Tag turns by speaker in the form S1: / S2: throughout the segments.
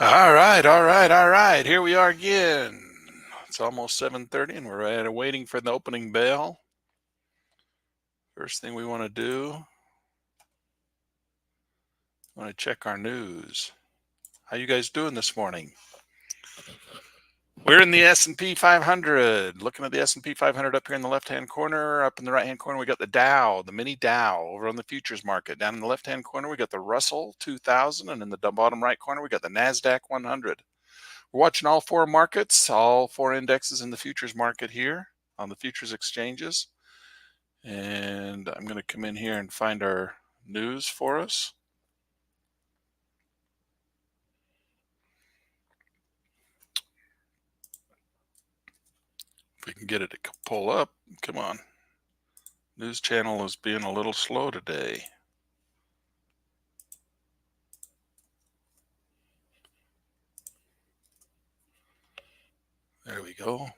S1: All right. Here we are again. It's almost 7:30 and we're waiting for the opening bell. First thing we want to do, want to check our news. How you guys doing this morning? We're in the S&P 500. Looking at the S&P 500 up here in the left-hand corner. Up in the right-hand corner, we got the Dow, the mini Dow over on the futures market. Down in the left-hand corner, we got the Russell 2000, and in the bottom right corner, we got the NASDAQ 100. We're watching all four markets, all four indexes in the futures market here on the futures exchanges. And I'm going to come in here and find our news for us. If we can get it to pull up, come on. News channel is being a little slow today. There we go.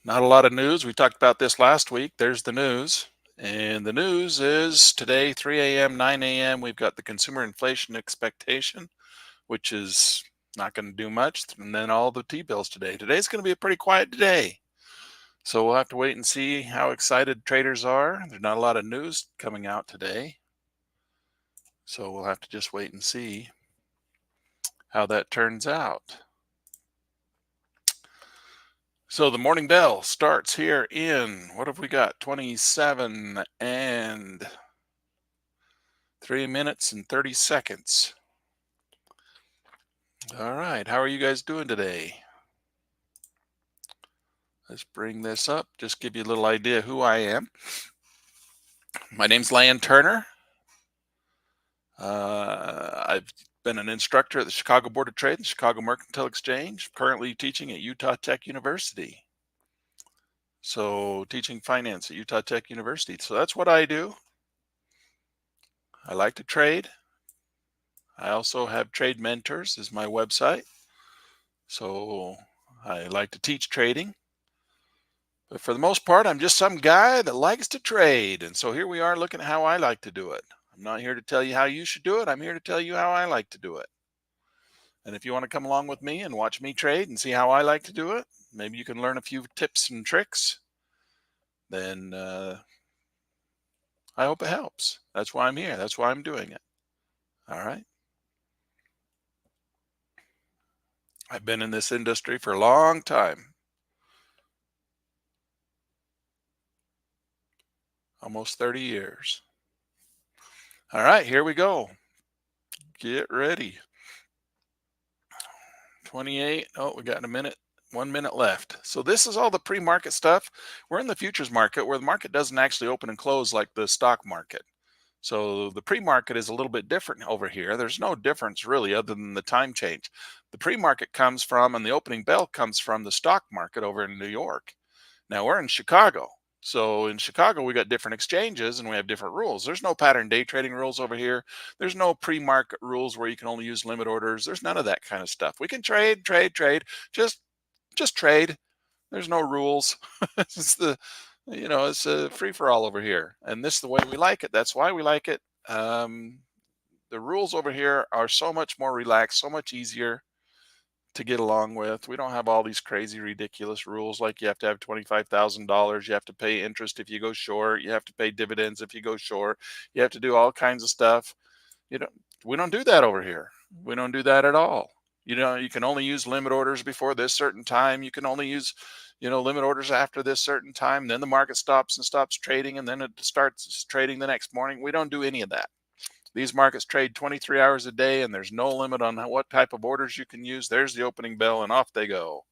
S1: Not a lot of news. We talked about this last week. There's the news. And the news is today, 3 a.m., 9 a.m., we've got the consumer inflation expectation, which is not going to do much. And then all the T-bills today. Today's going to be a pretty quiet day. So we'll have to wait and see how excited traders are. There's not a lot of news coming out today. So we'll have to just wait and see how that turns out. So the morning bell starts here in, what have we got? 27 and 3 minutes and 30 seconds. All right, how are you guys doing today? Let's bring this up, just give you a little idea who I am. My name's Lan Turner. I've been an instructor at the Chicago Board of Trade and Chicago Mercantile Exchange, currently teaching at Utah Tech University. So teaching finance at Utah Tech University. So that's what I do. I like to trade. I also have Trade Mentors is my website. So I like to teach trading. But for the most part, I'm just some guy that likes to trade. And so here we are looking at how I like to do it. I'm not here to tell you how you should do it. I'm here to tell you how I like to do it. And if you want to come along with me and watch me trade and see how I like to do it, maybe you can learn a few tips and tricks, then I hope it helps. That's why I'm here. That's why I'm doing it. All right. I've been in this industry for a long time. Almost 30 years. All right, here we go. Get ready. 28. Oh, we got a minute. 1 minute left. So this is all the pre-market stuff. We're in the futures market where the market doesn't actually open and close like the stock market. So the pre-market is a little bit different over here. There's no difference really other than the time change. The pre-market comes from and the opening bell comes from the stock market over in New York. Now we're in Chicago. So in Chicago, we got different exchanges and we have different rules. There's no pattern day trading rules over here. There's no pre-market rules where you can only use limit orders. There's none of that kind of stuff. We can trade. Just trade. There's no rules. It's it's a free for all over here. And this is the way we like it. That's why we like it. The rules over here are so much more relaxed, so much easier to get along with. We don't have all these crazy, ridiculous rules like you have to have $25,000. You have to pay interest if you go short. You have to pay dividends if you go short. You have to do all kinds of stuff. We don't do that over here. We don't do that at all. You can only use limit orders before this certain time. You can only use, limit orders after this certain time. Then the market stops trading, and then it starts trading the next morning. We don't do any of that. These markets trade 23 hours a day, and there's no limit on what type of orders you can use. There's the opening bell, and off they go.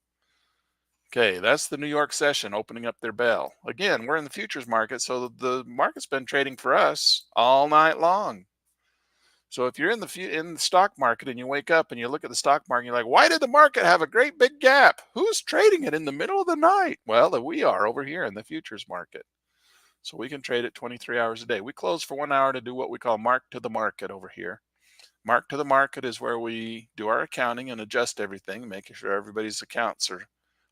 S1: Okay, that's the New York session opening up their bell. Again, we're in the futures market, so the market's been trading for us all night long. So if you're in the stock market and you wake up and you look at the stock market, you're like, why did the market have a great big gap? Who's trading it in the middle of the night? Well, we are over here in the futures market. So we can trade it 23 hours a day. We close for 1 hour to do what we call mark to the market over here. Mark to the market is where we do our accounting and adjust everything, making sure everybody's accounts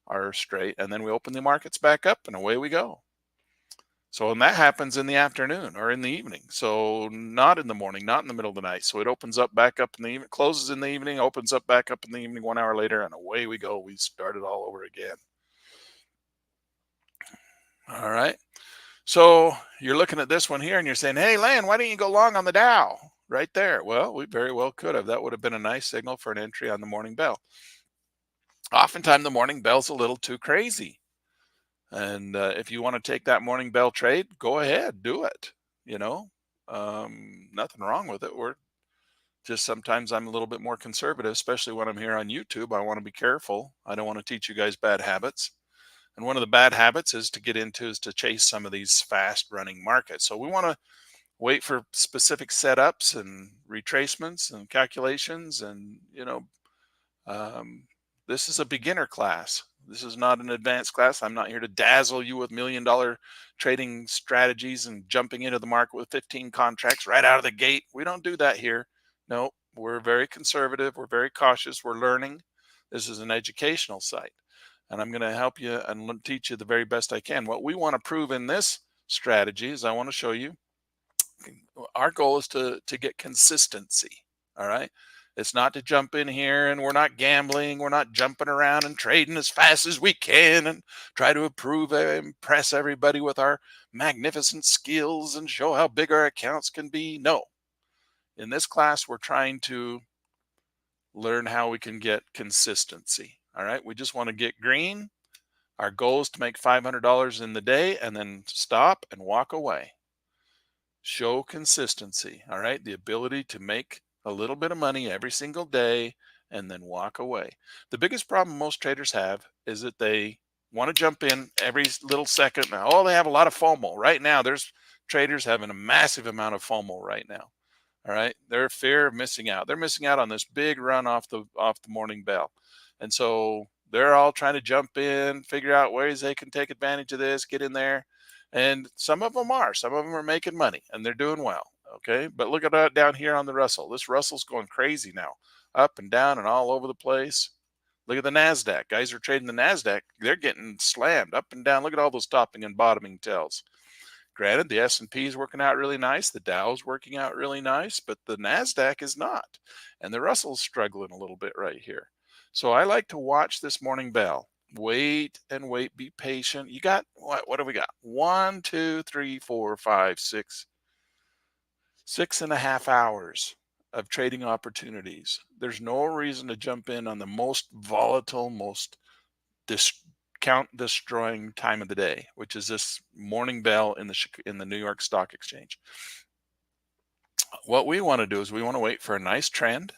S1: are straight. And then we open the markets back up and away we go. So, and that happens in the afternoon or in the evening. So, not in the morning, not in the middle of the night. So, it opens up back up in the evening, closes in the evening, opens up back up in the evening 1 hour later, and away we go. We start it all over again. All right. So, you're looking at this one here and you're saying, "Hey, Lan, why didn't you go long on the Dow?" Right there. Well, we very well could have. That would have been a nice signal for an entry on the morning bell. Oftentimes, the morning bell's a little too crazy. And if you want to take that morning bell trade, go ahead, do it. You know, nothing wrong with it. We're just sometimes I'm a little bit more conservative, especially when I'm here on YouTube. I want to be careful. I don't want to teach you guys bad habits. And one of the bad habits is to get into is to chase some of these fast running markets. So we want to wait for specific setups and retracements and calculations and um, this is a beginner class. This is not an advanced class. I'm not here to dazzle you with $1 million trading strategies and jumping into the market with 15 contracts right out of the gate. We don't do that here. No, we're very conservative. We're very cautious. We're learning. This is an educational site. And I'm going to help you and teach you the very best I can. What we want to prove in this strategy is I want to show you our goal is to get consistency. All right. It's not to jump in here and we're not gambling. We're not jumping around and trading as fast as we can and try to impress everybody with our magnificent skills and show how big our accounts can be. No. In this class, we're trying to learn how we can get consistency. All right. We just want to get green. Our goal is to make $500 in the day and then stop and walk away. Show consistency, all right? The ability to make a little bit of money every single day and then walk away. The biggest problem most traders have is that they want to jump in every little second. Now, oh, they have a lot of FOMO. Right now, there's traders having a massive amount of FOMO right now. All right. Their fear of missing out. They're missing out on this big run off the morning bell. And so they're all trying to jump in, figure out ways they can take advantage of this, get in there. And some of them are. Some of them are making money and they're doing well. Okay. But look at that down here on the Russell. This Russell's going crazy now, up and down and all over the place. Look at the NASDAQ. Guys are trading the NASDAQ. They're getting slammed up and down. Look at all those topping and bottoming tails. Granted, the S&P is working out really nice, the Dow's working out really nice, but the Nasdaq is not. And the Russell's struggling a little bit right here. So I like to watch this morning bell. Wait and wait, be patient. You got what do we got? 1, 2, 3, 4, 5, 6, 6.5 hours of trading opportunities. There's no reason to jump in on the most volatile, most dis- count destroying time of the day, which is this morning bell in the New York Stock Exchange. What we want to do is we want to wait for a nice trend.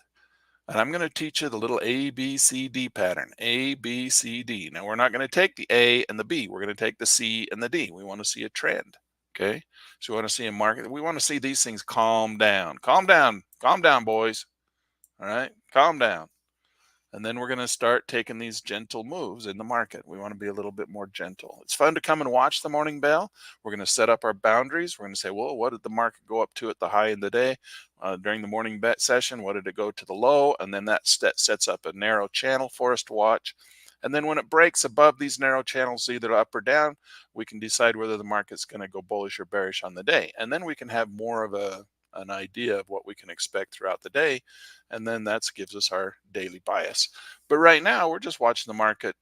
S1: And I'm going to teach you the little A, B, C, D pattern. A, B, C, D. Now, we're not going to take the A and the B. We're going to take the C and the D. We want to see a trend. Okay. So we want to see a market. We want to see these things calm down. Calm down. Calm down, boys. All right. Calm down. And then we're going to start taking these gentle moves in the market. We want to be a little bit more gentle. It's fun to come and watch the morning bell. We're going to set up our boundaries. We're going to say, well, what did the market go up to at the high in the day during the morning bet session? What did it go to the low? And then that sets up a narrow channel for us to watch. And then when it breaks above these narrow channels, either up or down, we can decide whether the market's going to go bullish or bearish on the day. And then we can have more of an idea of what we can expect throughout the day. And then that gives us our daily bias. But right now, we're just watching the market,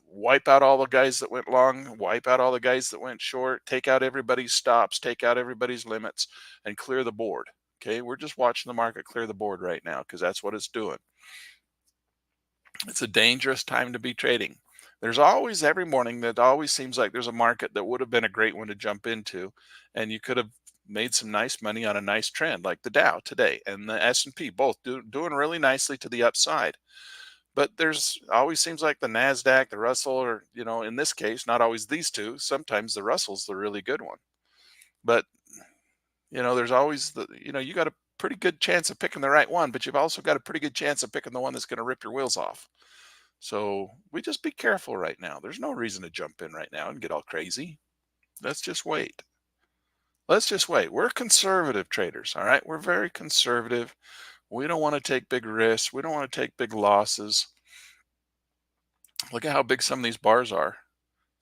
S1: wipe out all the guys that went long, wipe out all the guys that went short, take out everybody's stops, take out everybody's limits, and clear the board. Okay, we're just watching the market clear the board right now because that's what it's doing. It's a dangerous time to be trading. There's always every morning that always seems like there's a market that would have been a great one to jump into, and you could have made some nice money on a nice trend like the Dow today and the S&P both doing really nicely to the upside. But there's always seems like the NASDAQ, the Russell, or, in this case, not always these two. Sometimes the Russell's the really good one. But, there's always you got a pretty good chance of picking the right one, but you've also got a pretty good chance of picking the one that's going to rip your wheels off. So we just be careful right now. There's no reason to jump in right now and get all crazy. Let's just wait. Let's just wait. We're conservative traders, all right? We're very conservative. We don't want to take big risks. We don't want to take big losses. Look at how big some of these bars are.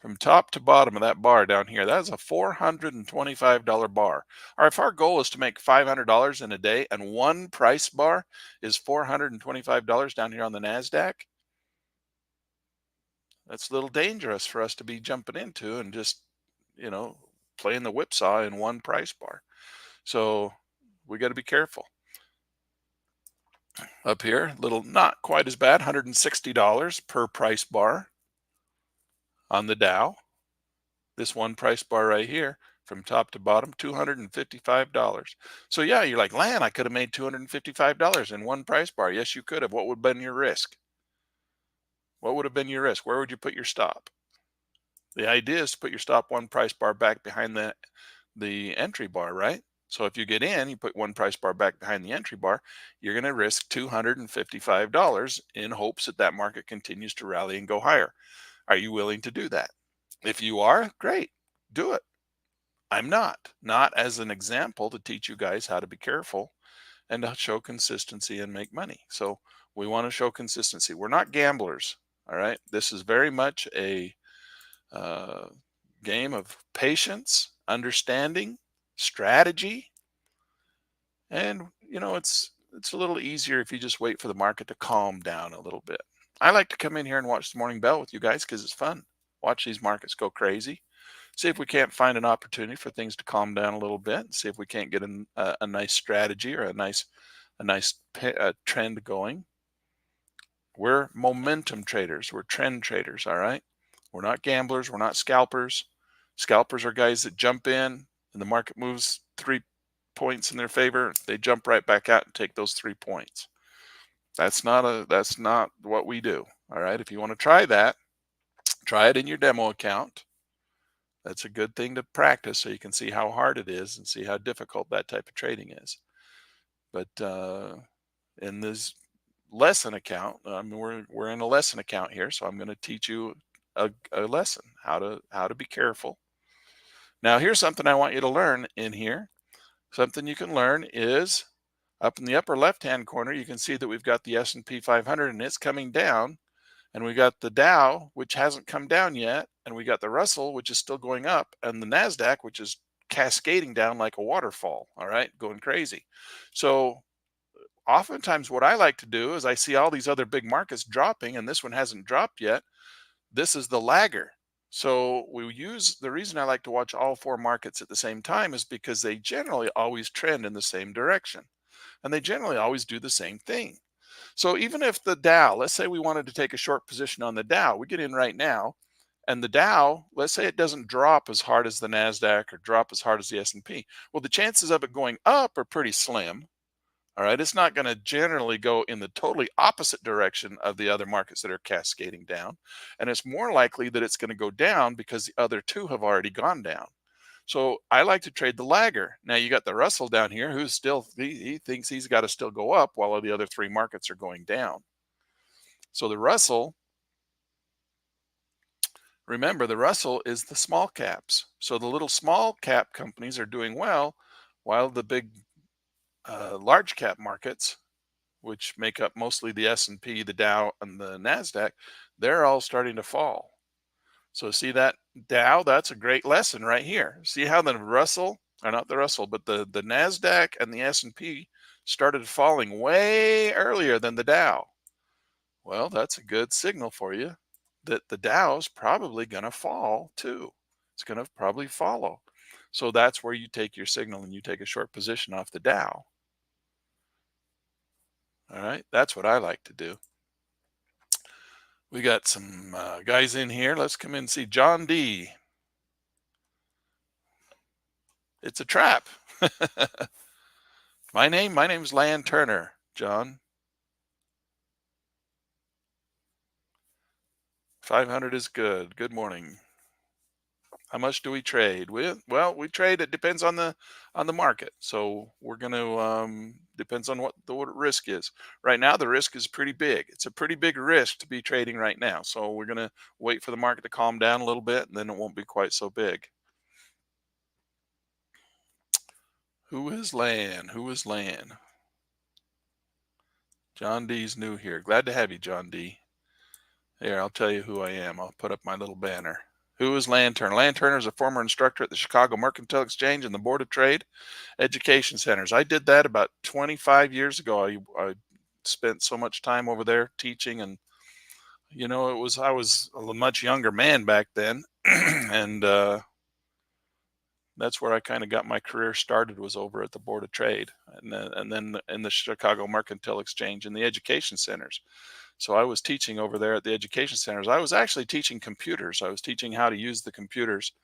S1: From top to bottom of that bar down here, that is a $425 bar. Or if our goal is to make $500 in a day and one price bar is $425 down here on the NASDAQ, that's a little dangerous for us to be jumping into and just, you know, playing the whipsaw in one price bar. So we got to be careful. Up here, little not quite as bad, $160 per price bar on the Dow. This one price bar right here from top to bottom, $255. So yeah, you're like, Lan, I could have made $255 in one price bar. Yes, you could have. What would have been your risk? What would have been your risk? Where would you put your stop? The idea is to put your stop one price bar back behind the entry bar, right? So if you get in, you put one price bar back behind the entry bar, you're going to risk $255 in hopes that that market continues to rally and go higher. Are you willing to do that? If you are, great, do it. I'm not as an example to teach you guys how to be careful and to show consistency and make money. So we want to show consistency. We're not gamblers. All right. This is very much a uh, game of patience, understanding, strategy, and it's a little easier if you just wait for the market to calm down a little bit. I like to come in here and watch the morning bell with you guys because it's fun. Watch these markets go crazy. See if we can't find an opportunity for things to calm down a little bit. And see if we can't get a nice strategy or a nice trend going. We're momentum traders. We're trend traders. All right. We're not gamblers. We're not scalpers. Scalpers are guys that jump in and the market moves 3 points in their favor. They jump right back out and take those 3 points. That's not what we do. All right. If you want to try that, try it in your demo account. That's a good thing to practice so you can see how hard it is and see how difficult that type of trading is. But in this lesson account, I mean, we're in a lesson account here, so I'm going to teach you a lesson how to be careful. Now, here's something I want you to learn in here. Something you can learn is up in the upper left-hand corner, you can see that we've got the S&P 500 and it's coming down. And we got the Dow, which hasn't come down yet. And we got the Russell, which is still going up. And the NASDAQ, which is cascading down like a waterfall. All right, going crazy. So oftentimes what I like to do is I see all these other big markets dropping and this one hasn't dropped yet. This is the lagger. So the reason I like to watch all four markets at the same time is because they generally always trend in the same direction. And they generally always do the same thing. So even if the Dow, let's say we wanted to take a short position on the Dow, we get in right now, and the Dow, let's say it doesn't drop as hard as the NASDAQ or drop as hard as the S&P. Well, the chances of it going up are pretty slim. All right. It's not going to generally go in the totally opposite direction of the other markets that are cascading down. And it's more likely that it's going to go down because the other two have already gone down. So I like to trade the lagger. Now you got the Russell down here who's still, he thinks he's got to still go up while all the other three markets are going down. So the Russell, remember the Russell is the small caps. So the little small cap companies are doing well while the big large cap markets, which make up mostly the S&P, the Dow, and the NASDAQ, they're all starting to fall. So see that Dow, that's a great lesson right here. See how the Russell, or not the Russell, but the NASDAQ and the S&P started falling way earlier than the Dow. Well, that's a good signal for you that the Dow's probably going to fall too. It's going to probably follow. So that's where you take your signal and you take a short position off the Dow. All right, that's what I like to do. We got some guys in here. Let's come in and see John D. It's a trap. My name's Lan Turner, John. 500 is good. Good morning. How much do we trade? We trade. It depends on the market. So we're going to depends on what the risk is. Right now, the risk is pretty big. It's a pretty big risk to be trading right now. So we're going to wait for the market to calm down a little bit, and then it won't be quite so big. Who is Lan? Who is Lan? John D's new here. Glad to have you, John D. Here, I'll tell you who I am. I'll put up my little banner. Who is Lan Turner? Lan Turner is a former instructor at the Chicago Mercantile Exchange and the Board of Trade Education Centers. I did that about 25 years ago. I spent so much time over there teaching, and it was I was a much younger man back then, and that's where I kind of got my career started, was over at the Board of Trade, and then in the Chicago Mercantile Exchange and the education centers. So I was teaching over there at the education centers. I was actually teaching computers. I was teaching how to use the computers,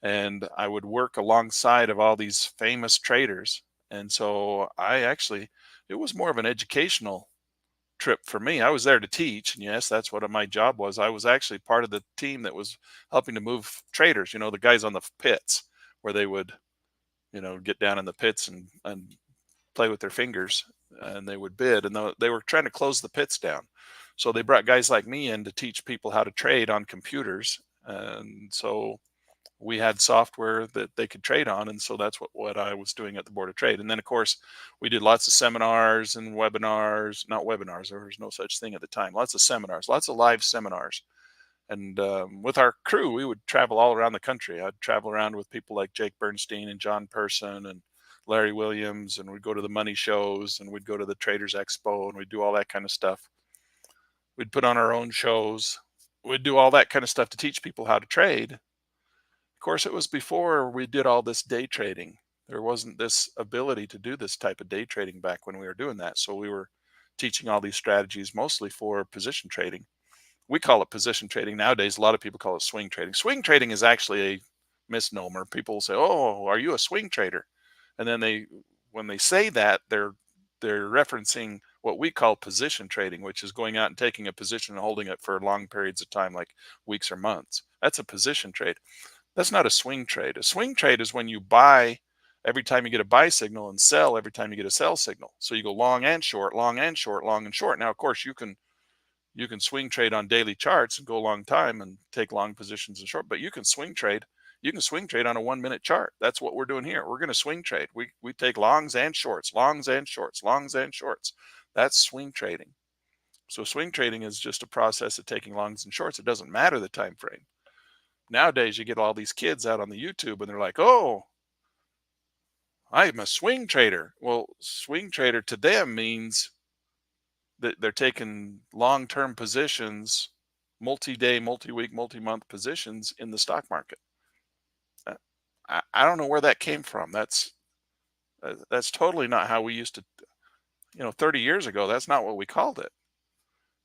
S1: and I would work alongside of all these famous traders. And so it was more of an educational trip for me. I was there to teach, and yes, that's what my job was. I was actually part of the team that was helping to move traders, the guys on the pits, where they would, get down in the pits and play with their fingers, and they would bid, and they were trying to close the pits down. So they brought guys like me in to teach people how to trade on computers. And so we had software that they could trade on. And so that's what I was doing at the Board of Trade. And then, of course, we did lots of seminars and webinars, not webinars, there was no such thing at the time, lots of seminars, lots of live seminars. And with our crew, we would travel all around the country. I'd travel around with people like Jake Bernstein and John Person and Larry Williams, and we'd go to the money shows, and we'd go to the Traders Expo, and we'd do all that kind of stuff. We'd put on our own shows. We'd do all that kind of stuff to teach people how to trade. Of course, it was before we did all this day trading. There wasn't this ability to do this type of day trading back when we were doing that. So we were teaching all these strategies mostly for position trading. We call it position trading nowadays. A lot of people call it swing trading. Swing trading is actually a misnomer. People will say, "Oh, are you a swing trader?" And then when they say that, they're referencing what we call position trading, which is going out and taking a position and holding it for long periods of time, like weeks or months. That's a position trade. That's not a swing trade. A swing trade is when you buy every time you get a buy signal and sell every time you get a sell signal. So you go long and short, long and short, long and short. Now, of course, you can swing trade on daily charts and go a long time and take long positions and short, but you can swing trade. You can swing trade on a 1 minute chart. That's what we're doing here. We're going to swing trade. We take longs and shorts, longs and shorts, longs and shorts. That's swing trading. So swing trading is just a process of taking longs and shorts. It doesn't matter the time frame. Nowadays, you get all these kids out on the YouTube, and they're like, "Oh, I'm a swing trader." Well, swing trader to them means that they're taking long-term positions, multi-day, multi-week, multi-month positions in the stock market. Uh, I don't know where that came from. That's totally not how we used to. 30 years ago, that's not what we called it.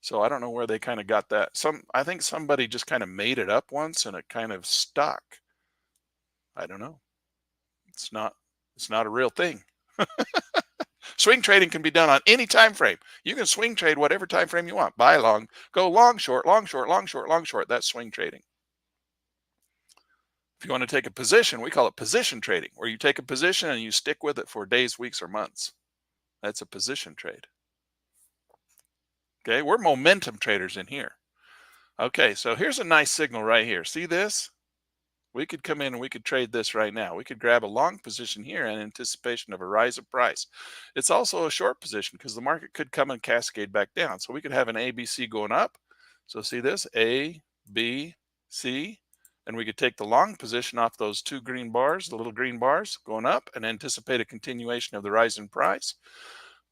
S1: So I don't know where they kind of got that. I think somebody just kind of made it up once, and it kind of stuck. I don't know. It's not. It's not a real thing. Swing trading can be done on any time frame. You can swing trade whatever time frame you want. Buy long, go long, short, long, short, long, short, long, short. That's swing trading. If you want to take a position, we call it position trading, where you take a position and you stick with it for days, weeks, or months. That's a position trade. Okay, we're momentum traders in here. Okay, so here's a nice signal right here. See this? We could come in and we could trade this right now. We could grab a long position here in anticipation of a rise of price. It's also a short position because the market could come and cascade back down. So we could have an ABC going up. So see this, A, B, C, and we could take the long position off those two green bars, the little green bars going up, and anticipate a continuation of the rise in price.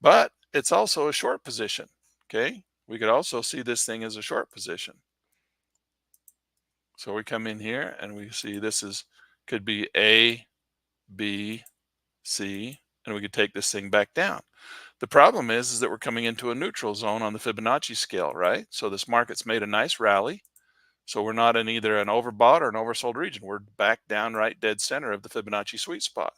S1: But it's also a short position, okay? We could also see this thing as a short position. So we come in here and we see could be A, B, C, and we could take this thing back down. The problem is that we're coming into a neutral zone on the Fibonacci scale, right? So this market's made a nice rally. So we're not in either an overbought or an oversold region. We're back down right dead center of the Fibonacci sweet spot.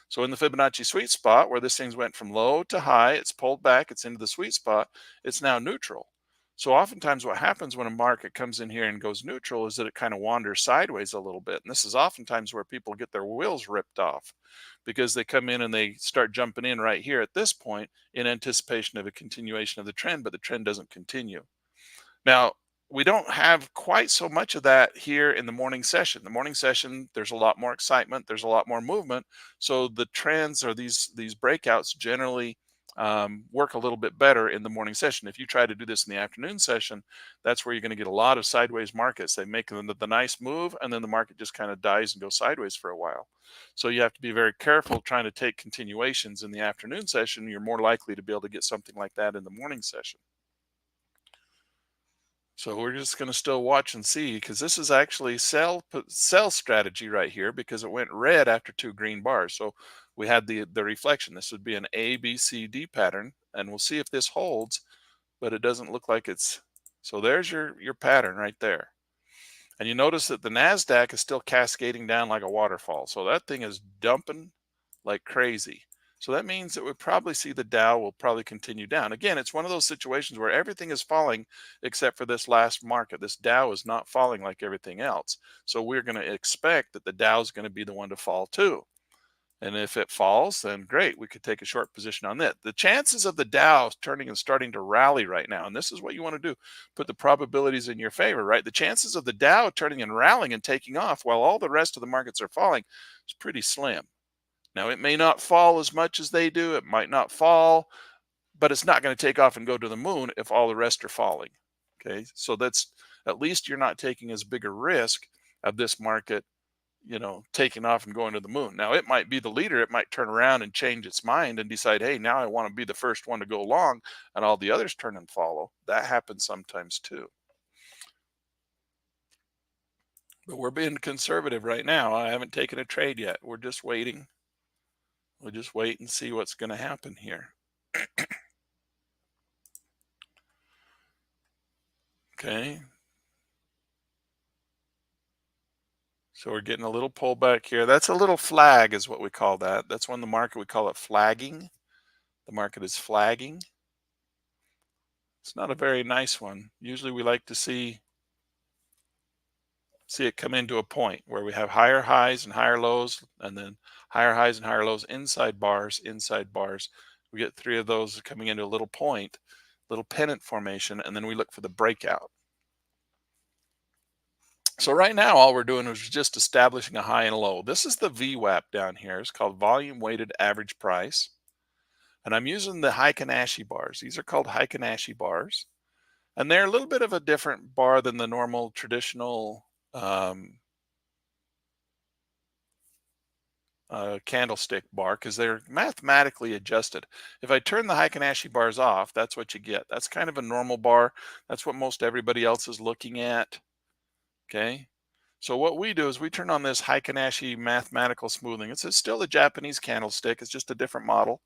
S1: So in the Fibonacci sweet spot, where this thing's went from low to high, it's pulled back, it's into the sweet spot, it's now neutral. So oftentimes what happens when a market comes in here and goes neutral is that it kind of wanders sideways a little bit. And this is oftentimes where people get their wheels ripped off, because they come in and they start jumping in right here at this point in anticipation of a continuation of the trend, but the trend doesn't continue. Now, we don't have quite so much of that here in the morning session. The morning session, there's a lot more excitement, there's a lot more movement. So the trends, or these breakouts, generally work a little bit better in the morning session. If you try to do this in the afternoon session, that's where you're going to get a lot of sideways markets. They make the nice move, and then the market just kind of dies and goes sideways for a while. So you have to be very careful trying to take continuations in the afternoon session. You're more likely to be able to get something like that in the morning session. So we're just going to still watch and see, because this is actually sell strategy right here, because it went red after two green bars. So we had the reflection. This would be an A, B, C, D pattern, and we'll see if this holds, but it doesn't look like it's. So there's your pattern right there. And you notice that the NASDAQ is still cascading down like a waterfall. So that thing is dumping like crazy. So that means that we probably see the Dow will probably continue down. Again, it's one of those situations where everything is falling except for this last market. This Dow is not falling like everything else. So we're going to expect that the Dow is going to be the one to fall too. And if it falls, then great, we could take a short position on that. The chances of the Dow turning and starting to rally right now, and this is what you want to do, put the probabilities in your favor, right? The chances of the Dow turning and rallying and taking off while all the rest of the markets are falling is pretty slim. Now, it may not fall as much as they do. It might not fall, but it's not going to take off and go to the moon if all the rest are falling. Okay. So that's, at least you're not taking as big a risk of this market, taking off and going to the moon. Now, it might be the leader. It might turn around and change its mind and decide, hey, now I want to be the first one to go long, and all the others turn and follow. That happens sometimes too. But we're being conservative right now. I haven't taken a trade yet. We're just waiting. We'll just wait and see what's going to happen here. Okay. So we're getting a little pullback here. That's a little flag is what we call that. That's when the market, we call it flagging. The market is flagging. It's not a very nice one. Usually we like to see it come into a point where we have higher highs and higher lows, and then higher highs and higher lows, inside bars, inside bars. We get three of those coming into a little point, little pennant formation, and then we look for the breakout. So right now, all we're doing is just establishing a high and a low. This is the VWAP down here. It's called volume weighted average price. And I'm using the Heikin-Ashi bars. These are called Heikin-Ashi bars. And they're a little bit of a different bar than the normal traditional candlestick bar, because they're mathematically adjusted. If I turn the Heikin-Ashi bars off, that's what you get. That's kind of a normal bar. That's what most everybody else is looking at. Okay. So what we do is we turn on this Heikin-Ashi mathematical smoothing. It's still a Japanese candlestick. It's just a different model.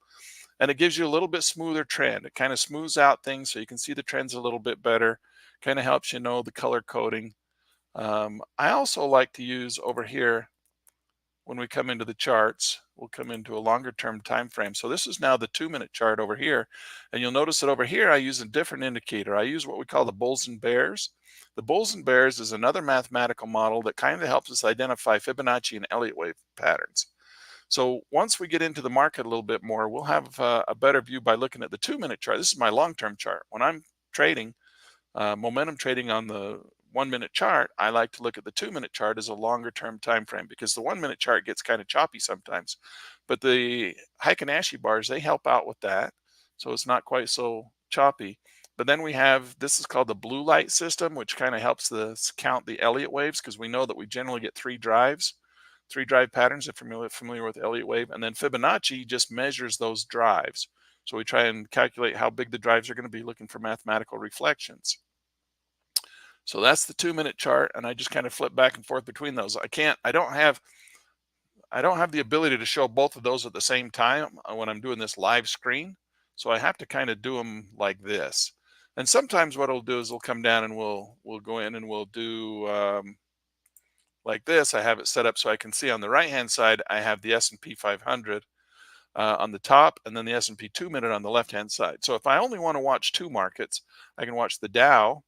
S1: And it gives you a little bit smoother trend. It kind of smooths out things so you can see the trends a little bit better. Kind of helps you know the color coding. I also like to use over here, when we come into the charts, we'll come into a longer term time frame. So this is now the 2-minute chart over here. And you'll notice that over here, I use a different indicator. I use what we call the bulls and bears. The bulls and bears is another mathematical model that kind of helps us identify Fibonacci and Elliott wave patterns. So once we get into the market a little bit more, we'll have a better view by looking at the 2-minute chart. This is my long-term chart. When I'm trading, momentum trading on the 1-minute chart, I like to look at the 2-minute chart as a longer term time frame, because the 1-minute chart gets kind of choppy sometimes. But the Heikin-Ashi bars, they help out with that, so it's not quite so choppy. But then we have, this is called the blue light system, which kind of helps us count the Elliott waves, because we know that we generally get three drive patterns, if you're familiar with Elliott wave. And then Fibonacci just measures those drives. So we try and calculate how big the drives are going to be, looking for mathematical reflections. So that's the 2-minute chart, and I just kind of flip back and forth between those. I don't have the ability to show both of those at the same time when I'm doing this live screen. So I have to kind of do them like this. And sometimes what I'll do is we'll come down and we'll go in and we'll do like this. I have it set up so I can see on the right hand side, I have the S&P 500 on the top, and then the S&P 2-minute on the left hand side. So if I only want to watch two markets, I can watch the Dow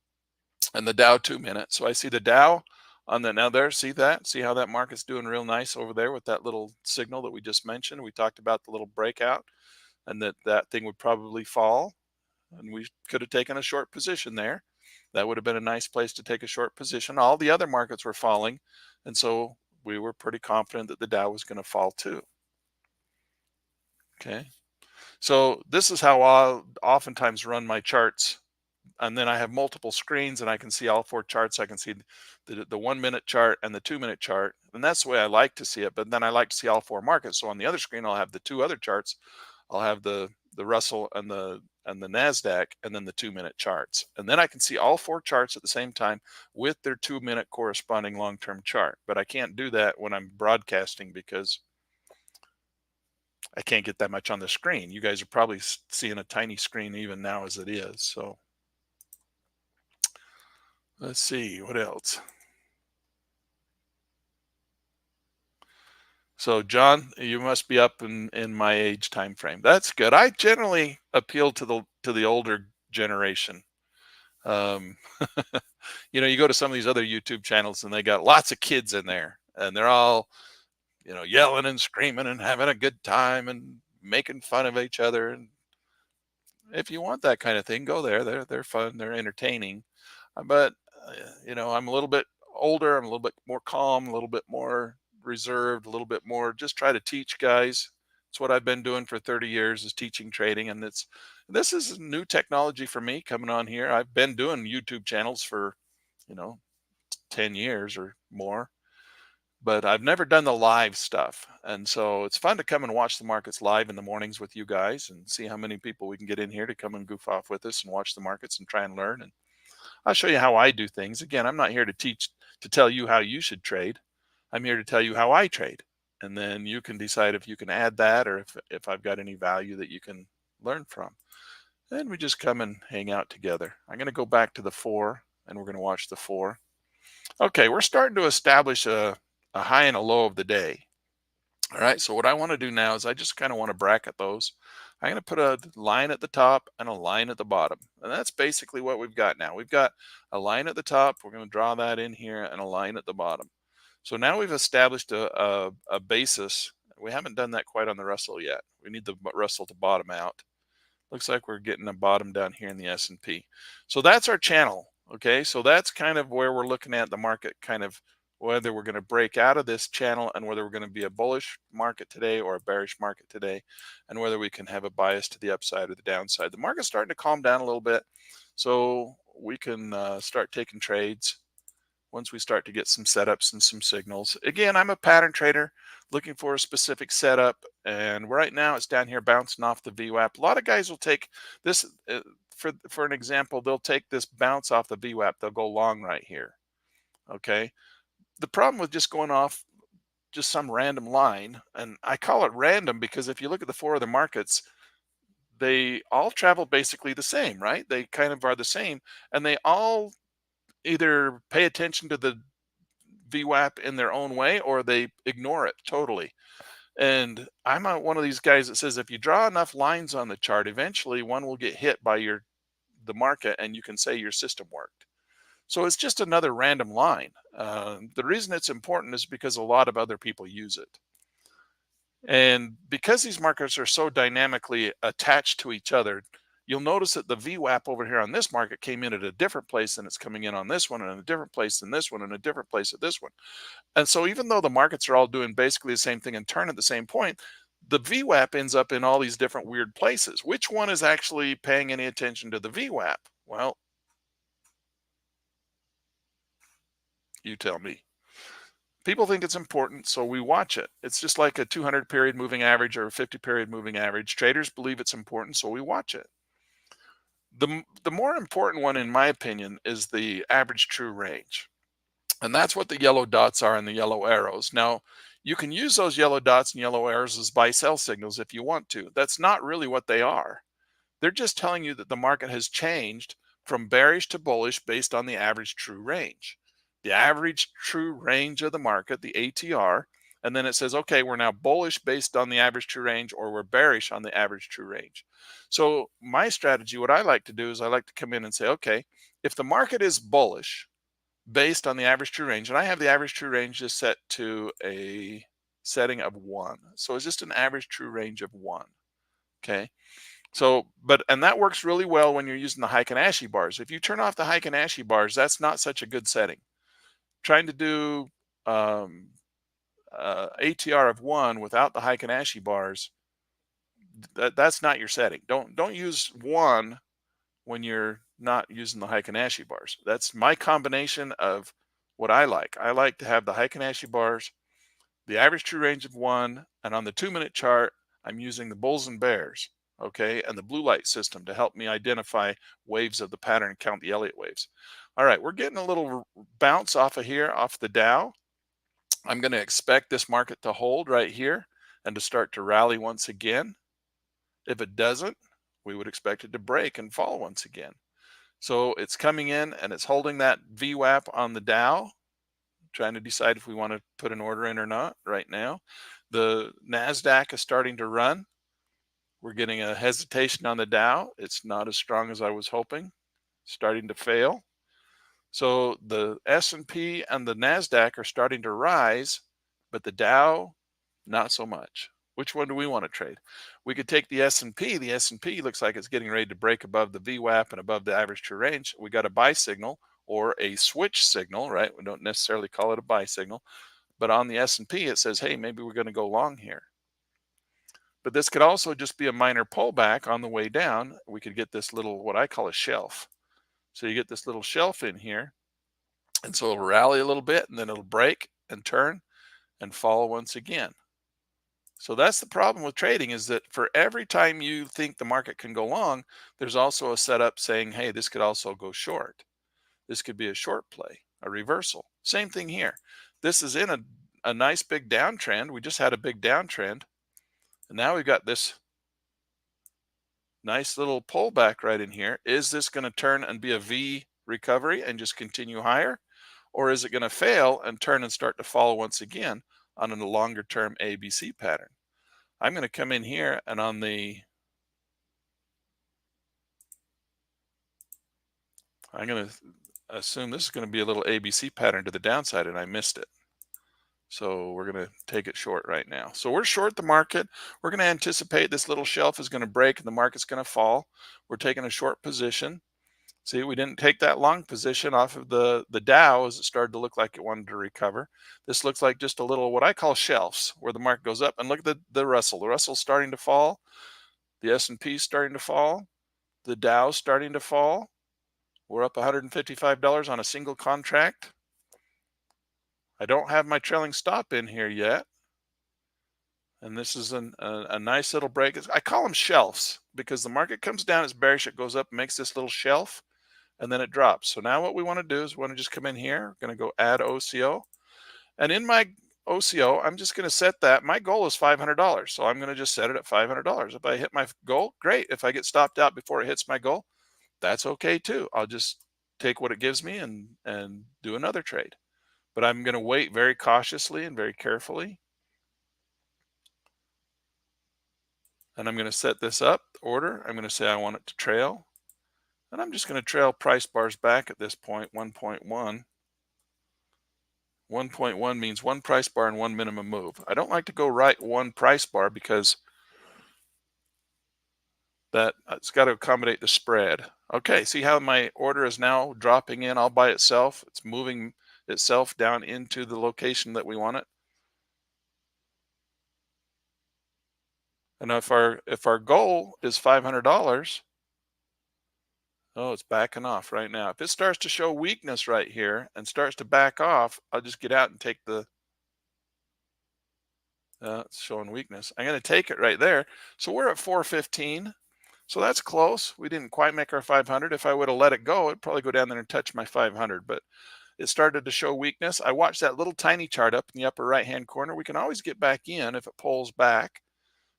S1: and the Dow 2-minute. So I see the Dow on the, now there, see that? See how that market's doing real nice over there with that little signal that we just mentioned. We talked about the little breakout, and that thing would probably fall, and we could have taken a short position there. That would have been a nice place to take a short position. All the other markets were falling, and so we were pretty confident that the Dow was going to fall too. Okay. So this is how I'll oftentimes run my charts, and then I have multiple screens and I can see all four charts. I can see the 1 minute chart and the 2 minute chart, and that's the way I like to see it. But then I like to see all four markets. So on the other screen, I'll have the two other charts. I'll have the Russell and the Nasdaq, and then the 2 minute charts, and then I can see all four charts at the same time with their 2 minute corresponding long term chart. But I can't do that when I'm broadcasting because I can't get that much on the screen. You guys are probably seeing a tiny screen even now as it is. So let's see what else. So John, you must be up in my age time frame. That's good. I generally appeal to the older generation. Um, you go to some of these other YouTube channels and they got lots of kids in there, and they're all yelling and screaming and having a good time and making fun of each other. And if you want that kind of thing, go there. They're fun. They're entertaining. But I'm a little bit older. I'm a little bit more calm, a little bit more reserved, a little bit more just try to teach guys. It's what I've been doing for 30 years is teaching trading, and this is new technology for me coming on here. I've been doing YouTube channels for, you know, 10 years or more, but I've never done the live stuff. And so it's fun to come and watch the markets live in the mornings with you guys and see how many people we can get in here to come and goof off with us and watch the markets and try and learn. And I'll show you how I do things. Again, I'm not here to tell you how you should trade. I'm here to tell you how I trade. And then you can decide if you can add that or if I've got any value that you can learn from. And we just come and hang out together. I'm going to go back to the four and we're going to watch the four. Okay, we're starting to establish a high and a low of the day. All right, so what I want to do now is I just kind of want to bracket those. I'm going to put a line at the top and a line at the bottom. And that's basically what we've got now. We've got a line at the top. We're going to draw that in here and a line at the bottom. So now we've established a basis. We haven't done that quite on the Russell yet. We need the Russell to bottom out. Looks like we're getting a bottom down here in the S&P. So that's our channel. Okay, so that's kind of where we're looking at the market, kind of whether we're going to break out of this channel and whether we're going to be a bullish market today or a bearish market today, and whether we can have a bias to the upside or the downside. The market's starting to calm down a little bit, so we can start taking trades once we start to get some setups and some signals. Again, I'm a pattern trader looking for a specific setup, and right now it's down here bouncing off the VWAP. A lot of guys will take this for an example. They'll take this bounce off the VWAP. They'll go long right here. Okay. The problem with just going off just some random line, and I call it random because if you look at the four other markets, they all travel basically the same, right? They kind of are the same, and they all either pay attention to the VWAP in their own way or they ignore it totally. And I'm not one of these guys that says if you draw enough lines on the chart, eventually one will get hit by the market and you can say your system worked. So it's just another random line. The reason it's important is because a lot of other people use it. And because these markets are so dynamically attached to each other, you'll notice that the VWAP over here on this market came in at a different place than it's coming in on this one, and a different place than this one, and a different place at this one. And so even though the markets are all doing basically the same thing and turn at the same point, the VWAP ends up in all these different weird places. Which one is actually paying any attention to the VWAP? Well, you tell me. People think it's important, so we watch it. It's just like a 200 period moving average or a 50 period moving average. Traders believe it's important, so we watch it. The more important one, in my opinion, is the average true range. And that's what the yellow dots are and the yellow arrows. Now, you can use those yellow dots and yellow arrows as buy sell signals if you want to. That's not really what they are. They're just telling you that the market has changed from bearish to bullish based on the average true range. The average true range of the market, the ATR, and then it says, okay, we're now bullish based on the average true range, or we're bearish on the average true range. So my strategy, what I like to do is I like to come in and say, okay, if the market is bullish based on the average true range, and I have the average true range just set to a setting of 1. So it's just an average true range of 1. Okay. So, and that works really well when you're using the Heikin-Ashi bars. If you turn off the Heikin-Ashi bars, that's not such a good setting. Trying to do ATR of 1 without the Heikin-Ashi bars, That's not your setting. Don't use one when you're not using the Heikin-Ashi bars. That's my combination of what I like. I like to have the Heikin-Ashi bars, the average true range of 1, and on the 2-minute chart, I'm using the bulls and bears, okay, and the blue light system to help me identify waves of the pattern and count the Elliott waves. All right, we're getting a little bounce off of here, off the Dow. I'm going to expect this market to hold right here and to start to rally once again. If it doesn't, we would expect it to break and fall once again. So it's coming in and it's holding that VWAP on the Dow, trying to decide if we want to put an order in or not right now. The NASDAQ is starting to run. We're getting a hesitation on the Dow. It's not as strong as I was hoping, starting to fail. So the S&P and the NASDAQ are starting to rise, but the Dow, not so much. Which one do we want to trade? We could take the S&P. The S&P looks like it's getting ready to break above the VWAP and above the average true range. We got a buy signal or a switch signal, right? We don't necessarily call it a buy signal, but on the S&P it says, hey, maybe we're going to go long here. But this could also just be a minor pullback on the way down. We could get this little, what I call a shelf. So you get this little shelf in here, and so it'll rally a little bit and then it'll break and turn and fall once again. So that's the problem with trading, is that for every time you think the market can go long, there's also a setup saying, hey, this could also go short. This could be a short play, a reversal. Same thing here. This is in a nice big downtrend. We just had a big downtrend. And now we've got this nice little pullback right in here. Is this going to turn and be a V recovery and just continue higher? Or is it going to fail and turn and start to fall once again on a longer term ABC pattern? I'm going to come in here and on the, I'm going to assume this is going to be a little ABC pattern to the downside, and I missed it. So we're going to take it short right now. So we're short the market. We're going to anticipate this little shelf is going to break and the market's going to fall. We're taking a short position. See, we didn't take that long position off of the Dow as it started to look like it wanted to recover. This looks like just a little, what I call shelves, where the market goes up. And look at the Russell. The Russell's starting to fall. The S&P is starting to fall. The Dow's starting to fall. We're up $155 on a single contract. I don't have my trailing stop in here yet. And this is a nice little break. I call them shelves because the market comes down, it's bearish, it goes up, makes this little shelf, and then it drops. So now what we want to do is we want to just come in here. We're going to go add OCO. And in my OCO, I'm just going to set that. My goal is $500. So I'm going to just set it at $500. If I hit my goal, great. If I get stopped out before it hits my goal, that's okay too. I'll just take what it gives me and do another trade. But I'm going to wait very cautiously and very carefully. And I'm going to set this up, order. I'm going to say I want it to trail. And I'm just going to trail price bars back at this point, 1.1. 1.1 means one price bar and one minimum move. I don't like to go right one price bar because that it's got to accommodate the spread. Okay, see how my order is now dropping in all by itself? It's moving itself down into the location that we want it. And if our goal is $500, oh, it's backing off right now. If it starts to show weakness right here and starts to back off, I'll just get out and take the, it's showing weakness. I'm going to take it right there. So we're at 415. So that's close. We didn't quite make our 500. If I would have let it go, it'd probably go down there and touch my 500. But it started to show weakness. I watched that little tiny chart up in the upper right-hand corner. We can always get back in if it pulls back.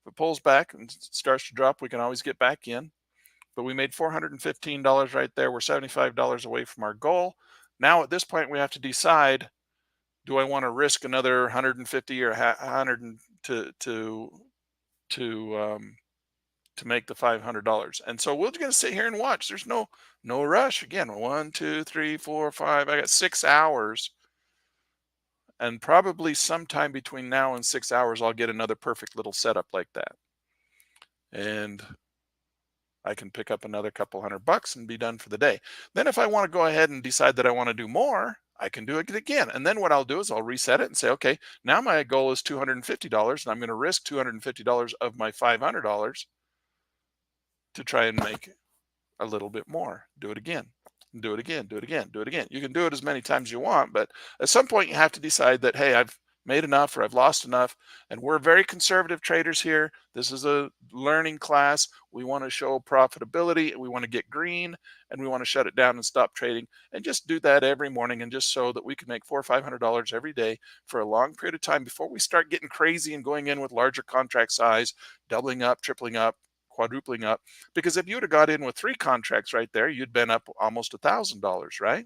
S1: If it pulls back and starts to drop, we can always get back in. But we made $415 right there. We're $75 away from our goal. Now at this point, we have to decide, do I want to risk another 150 or 100 to make the $500? And so we're going to sit here and watch. There's no rush. Again, 1, 2, 3, 4, 5. I got 6 hours. And probably sometime between now and 6 hours, I'll get another perfect little setup like that. And I can pick up another couple $100 and be done for the day. Then if I want to go ahead and decide that I want to do more, I can do it again. And then what I'll do is I'll reset it and say, okay, now my goal is $250 and I'm going to risk $250 of my $500 to try and make a little bit more. Do it again. Do it again. Do it again. Do it again. You can do it as many times as you want, but at some point you have to decide that, hey, I've made enough or I've lost enough. And we're very conservative traders here. This is a learning class. We want to show profitability. We want to get green and we want to shut it down and stop trading and just do that every morning and just so that we can make $400 or $500 every day for a long period of time before we start getting crazy and going in with larger contract size, doubling up, tripling up, quadrupling up. Because if you would have got in with 3 contracts right there, you'd been up almost $1,000, right?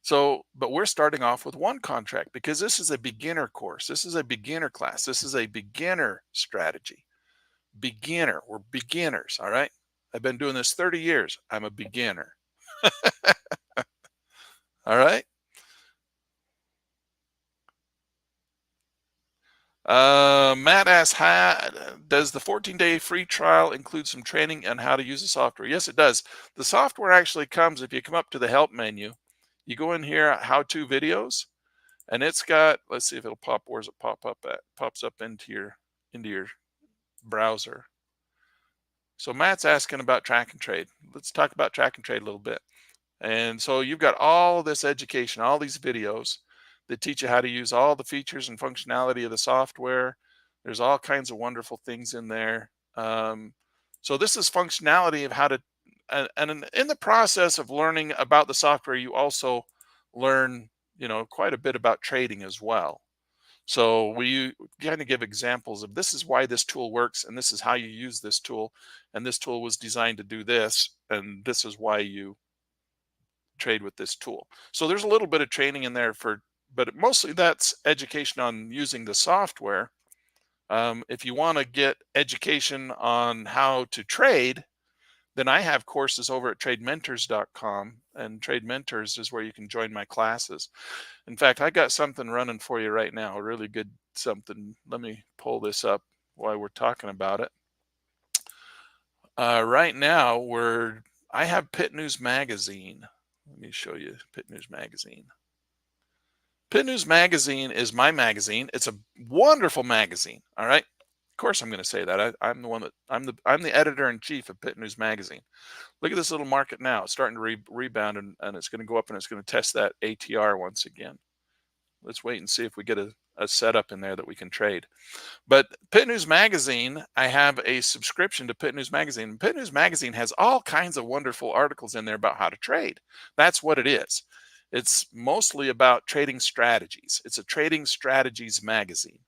S1: So, but we're starting off with 1 contract because this is a beginner course. This is a beginner class. This is a beginner strategy. Beginner. We're beginners, all right? I've been doing this 30 years. I'm a beginner. All right? Matt asks, does the 14-day free trial include some training on how to use the software? Yes, it does. The software actually comes, if you come up to the help menu, you go in here, how-to videos, and it's got, let's see if it'll pop, where's it pop up at? Pops up into your browser. So Matt's asking about track and trade. Let's talk about track and trade a little bit. And so you've got all this education, all these videos that teach you how to use all the features and functionality of the software. There's all kinds of wonderful things in there. So this is functionality of how to, and in the process of learning about the software, you also learn, quite a bit about trading as well. So we kind of give examples of this is why this tool works, and this is how you use this tool, and this tool was designed to do this, and this is why you trade with this tool. So there's a little bit of training in there but mostly that's education on using the software. If you want to get education on how to trade, then I have courses over at tradementors.com, and Trade Mentors is where you can join my classes. In fact, I got something running for you right now, a really good something. Let me pull this up while we're talking about it. Right now, I have Pit News Magazine. Let me show you Pit News Magazine. Pit News Magazine is my magazine. It's a wonderful magazine. All right. Of course, I'm going to say that. I'm the one that I'm the editor in chief of Pit News Magazine. Look at this little market now. It's starting to rebound, and it's going to go up, and it's going to test that ATR once again. Let's wait and see if we get a setup in there that we can trade. But Pit News Magazine, I have a subscription to Pit News Magazine. Pit News Magazine has all kinds of wonderful articles in there about how to trade. That's what it is. It's mostly about trading strategies. It's a trading strategies magazine.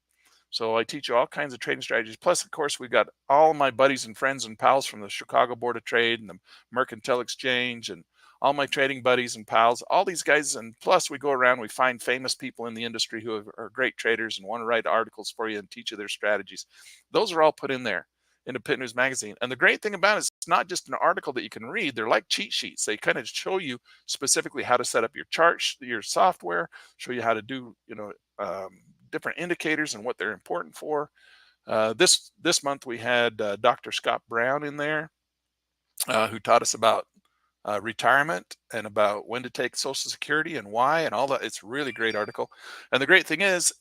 S1: So I teach you all kinds of trading strategies. Plus, of course, we've got all my buddies and friends and pals from the Chicago Board of Trade and the Mercantile Exchange and all my trading buddies and pals, all these guys. And plus, we go around, we find famous people in the industry who are great traders and want to write articles for you and teach you their strategies. Those are all put in there into Pit News Magazine. And the great thing about it is it's not just an article that you can read. They're like cheat sheets. They kind of show you specifically how to set up your charts, your software, show you how to do, different indicators and what they're important for. This month we had Dr. Scott Brown in there, who taught us about retirement and about when to take Social Security and why and all that. It's a really great article. And the great thing is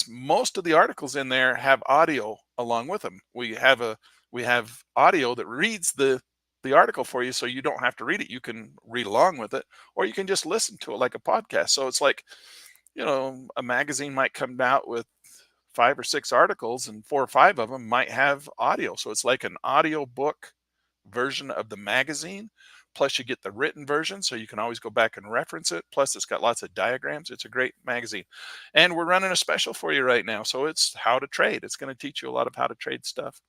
S1: most of the articles in there have audio along with them. We have audio that reads the article for you, so you don't have to read it. You can read along with it, or you can just listen to it like a podcast. So it's like, a magazine might come out with 5 or 6 articles, and 4 or 5 of them might have audio. So it's like an audio book version of the magazine. Plus, you get the written version, so you can always go back and reference it. Plus, it's got lots of diagrams. It's a great magazine. And we're running a special for you right now. So it's how to trade. It's going to teach you a lot of how to trade stuff.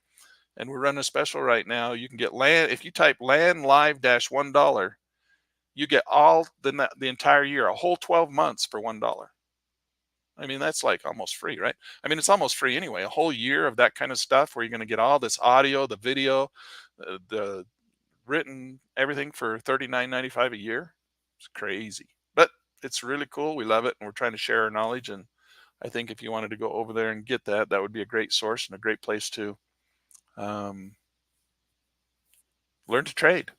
S1: And we're running a special right now. You can get land. If you type land live $1, you get all the entire year, a whole 12 months for $1. I mean, that's like almost free, right? I mean, it's almost free anyway. A whole year of that kind of stuff where you're going to get all this audio, the video, the written, everything for $39.95 a year. It's crazy, but it's really cool. We love it, and we're trying to share our knowledge. And I think if you wanted to go over there and get that, that would be a great source and a great place to learn to trade.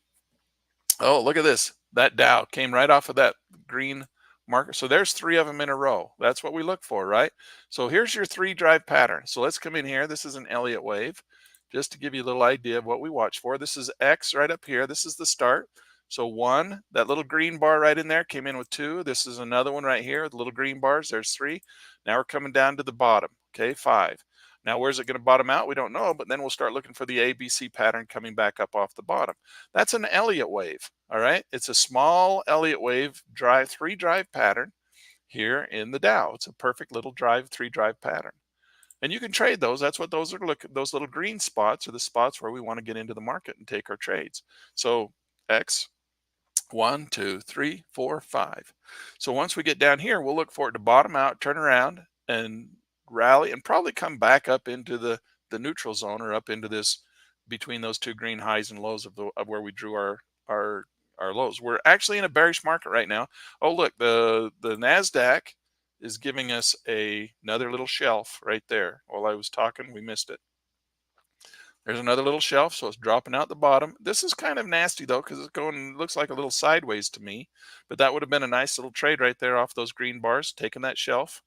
S1: Oh, look at this. That Dow came right off of that green market. So there's 3 of them in a row. That's what we look for, right? So here's your 3 drive pattern. So let's come in here. This is an Elliott wave, just to give you a little idea of what we watch for. This is X right up here. This is the start. So 1, that little green bar right in there came in with 2. This is another one right here, the little green bars. There's 3. Now we're coming down to the bottom. Okay, 5. Now, where's it going to bottom out? We don't know, but then we'll start looking for the ABC pattern coming back up off the bottom. That's an Elliott wave, all right? It's a small Elliott wave drive, 3 drive pattern here in the Dow. It's a perfect little drive, 3 drive pattern. And you can trade those. That's what those are. Look, those little green spots are the spots where we want to get into the market and take our trades. So X, 1, 2, 3, 4, 5. So once we get down here, we'll look for it to bottom out, turn around, and rally, and probably come back up into the neutral zone, or up into this between those 2 green highs and lows of where we drew our our lows. We're actually in a bearish market right now. Oh, look, the Nasdaq is giving us another little shelf right there. While I was talking, we missed it. There's another little shelf, so it's dropping out the bottom. This is kind of nasty though, because it's going, looks like a little sideways to me. But that would have been a nice little trade right there off those green bars, taking that shelf.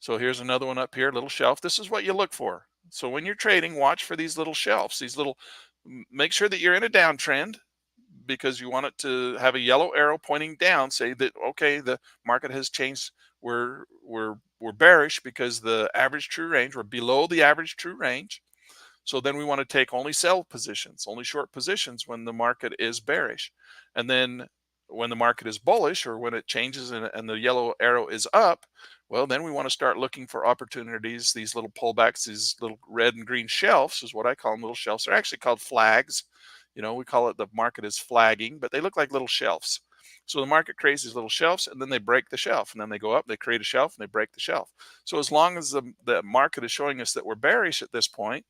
S1: So here's another one up here, little shelf. This is what you look for. So when you're trading, watch for these little shelves. These little, make sure that you're in a downtrend, because you want it to have a yellow arrow pointing down, say that okay, the market has changed. We're bearish because the average true range, we're below the average true range. So then we want to take only sell positions, only short positions when the market is bearish. And then when the market is bullish, or when it changes and the yellow arrow is up, well, then we want to start looking for opportunities. These little pullbacks, these little red and green shelves is what I call them, little shelves. They're actually called flags. You know, we call it, the market is flagging, but they look like little shelves. So the market creates these little shelves, and then they break the shelf, and then they go up, they create a shelf, and they break the shelf. So as long as the market is showing us that we're bearish at this point,